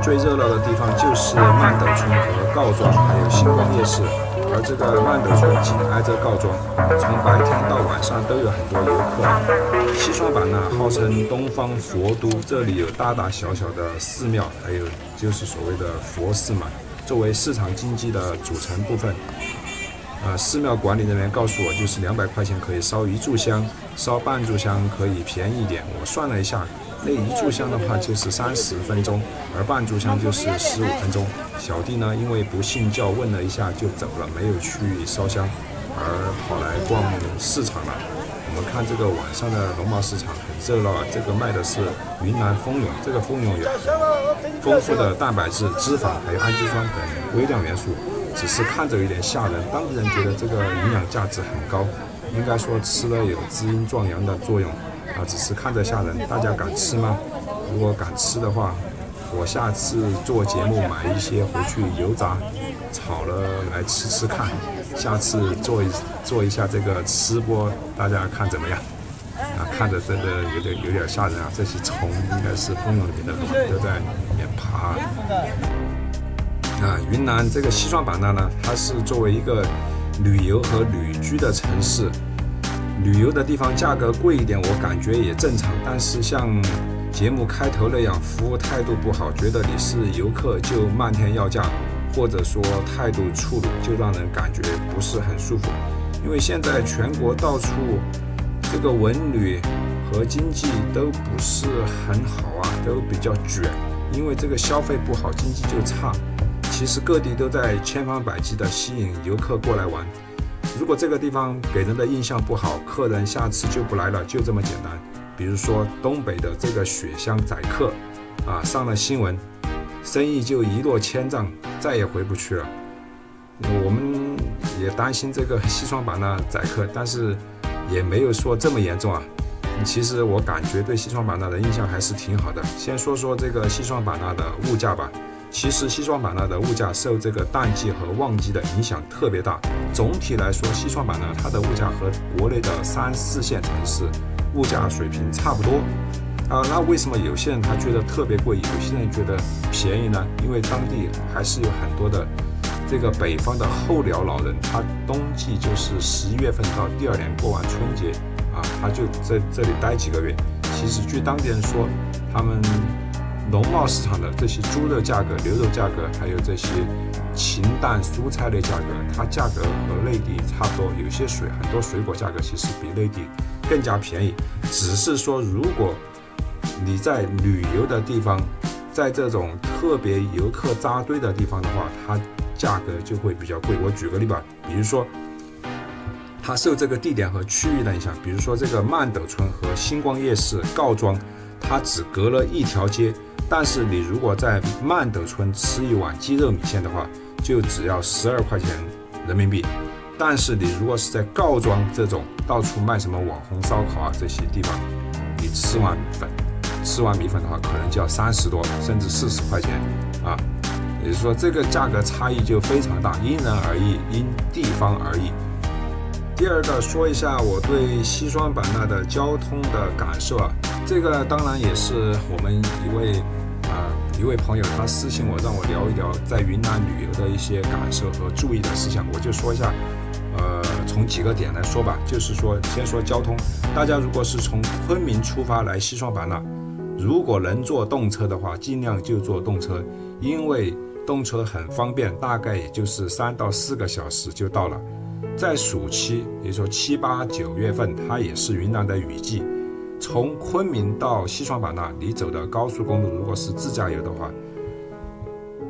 最热闹的地方就是曼斗村和告庄，还有星光夜市。而这个曼斗村紧挨着告庄，从白天到晚上都有很多游客。xishuangbanna号称东方佛都，这里有大大小小的寺庙，还有就是所谓的佛寺嘛，作为市场经济的组成部分。寺庙管理人员告诉我，就是200块钱可以烧1炷香，烧半炷香可以便宜一点。我算了一下，那1炷香的话就是30分钟，而半炷香就是15分钟。小弟呢，因为不信教，问了一下就走了，没有去烧香，而跑来逛市场了。我们看这个晚上的农贸市场很热闹啊，这个卖的是云南蜂蛹，这个蜂蛹有丰富的蛋白质、脂肪还有氨基酸等微量元素。只是看着有点吓人，当地人觉得这个营养价值很高，应该说吃了有滋阴壮阳的作用只是看着吓人，大家敢吃吗？如果敢吃的话，我下次做节目买一些回去油炸炒了来吃吃看，下次做一下这个吃播，大家看怎么样？看着真的有点吓人啊！这些虫应该是蜂蛹里面的卵，都在里面爬。云南这个xishuangbanna呢，它是作为一个旅游和旅居的城市，旅游的地方价格贵一点，我感觉也正常。但是像节目开头那样，服务态度不好，觉得你是游客就漫天要价，或者说态度粗鲁，就让人感觉不是很舒服。因为现在全国到处这个文旅和经济都不是很好都比较卷，因为这个消费不好，经济就差。其实各地都在千方百计地吸引游客过来玩。如果这个地方给人的印象不好，客人下次就不来了，就这么简单。比如说东北的这个雪乡宰客上了新闻，生意就一落千丈，再也回不去了。我们也担心这个xishuangbanna宰客，但是也没有说这么严重其实我感觉对xishuangbanna的印象还是挺好的。先说说这个xishuangbanna的物价吧。其实xishuangbanna的物价受这个淡季和旺季的影响特别大。总体来说xishuangbanna它的物价和国内的3、4线城市物价水平差不多那为什么有些人他觉得特别贵，有些人觉得便宜呢？因为当地还是有很多的这个北方的候鸟老人，他冬季就是11月份到第2年过完春节他就在这里待几个月。其实据当地人说，他们农贸市场的这些猪肉价格、牛肉价格，还有这些禽蛋蔬菜类价格，它价格和内地差不多。有些很多水果价格其实比内地更加便宜，只是说如果你在旅游的地方，在这种特别游客扎堆的地方的话，它价格就会比较贵。我举个例吧，比如说它受这个地点和区域的影响，比如说这个曼斗村和星光夜市、告庄，它只隔了一条街。但是你如果在曼斗村吃一碗鸡肉米线的话，就只要12块钱人民币。但是你如果是在告庄这种到处卖什么网红烧烤这些地方，你吃完米粉的话，可能就要30多甚至40块钱也就是说这个价格差异就非常大，因人而异，因地方而异。第二个说一下我对xishuangbanna的交通的感受这个当然也是我们一位朋友他私信我，让我聊一聊在云南旅游的一些感受和注意的事项。我就说一下从几个点来说吧。就是说先说交通，大家如果是从昆明出发来xishuangbanna，如果能坐动车的话，尽量就坐动车，因为动车很方便，大概也就是3到4个小时就到了。在暑期，也就是说7、8、9月份，它也是云南的雨季。从昆明到xishuangbanna，你走的高速公路，如果是自驾游的话，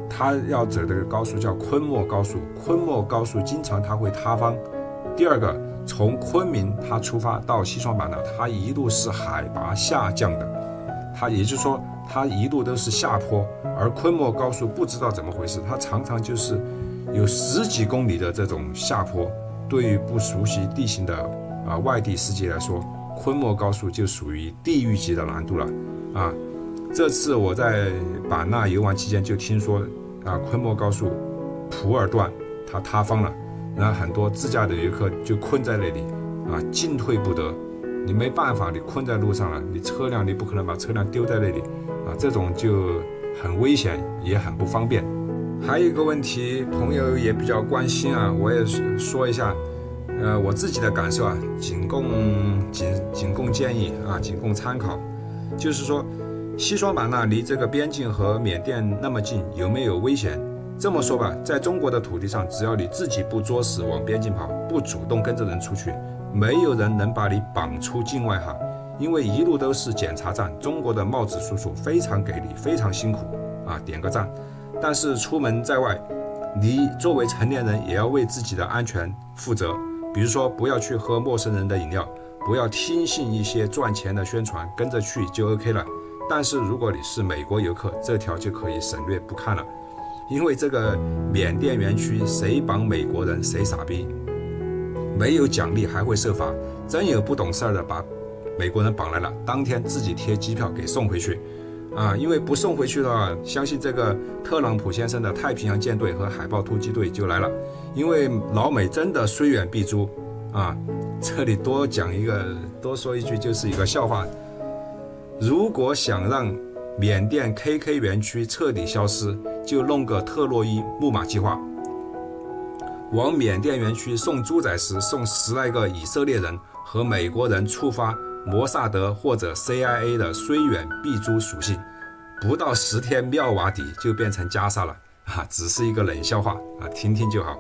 它要走的高速叫昆莫高速。昆莫高速经常它会塌方。第二个，从昆明它出发到xishuangbanna，它一路是海拔下降的，它也就是说它一路都是下坡。而昆莫高速不知道怎么回事，它常常就是有10几公里的这种下坡。对于不熟悉地形的外地司机来说，昆莫高速就属于地狱级的难度了这次我在版纳游玩期间就听说昆莫高速普洱段它塌方了，然后很多自驾的游客就困在那里进退不得。你没办法，你困在路上了，你不可能把车辆丢在那里这种就很危险，也很不方便。还有一个问题，朋友也比较关心啊，我也说一下，我自己的感受啊，仅供建议啊，仅供参考。就是说，西双版纳离这个边境和缅甸那么近，有没有危险？这么说吧，在中国的土地上，只要你自己不作死往边境跑，不主动跟着人出去，没有人能把你绑出境外哈。因为一路都是检查站，中国的帽子叔叔非常给力，非常辛苦啊，点个赞。但是出门在外，你作为成年人也要为自己的安全负责。比如说，不要去喝陌生人的饮料，不要听信一些赚钱的宣传，跟着去就 OK 了。但是如果你是美国游客，这条就可以省略不看了。因为这个缅甸园区，谁绑美国人谁傻逼，没有奖励还会设罚。真有不懂事的把美国人绑来了，当天自己贴机票给送回去啊！因为不送回去的话，相信这个特朗普先生的太平洋舰队和海豹突击队就来了。因为老美真的虽远必诛啊！这里多说一句，就是一个笑话。如果想让缅甸 KK 园区彻底消失，就弄个特洛伊木马计划，往缅甸园区送猪仔时，送10来个以色列人和美国人，触发摩萨德或者 CIA 的虽远必诛属性，不到10天妙瓦底就变成加沙了啊！只是一个冷笑话啊，听听就好。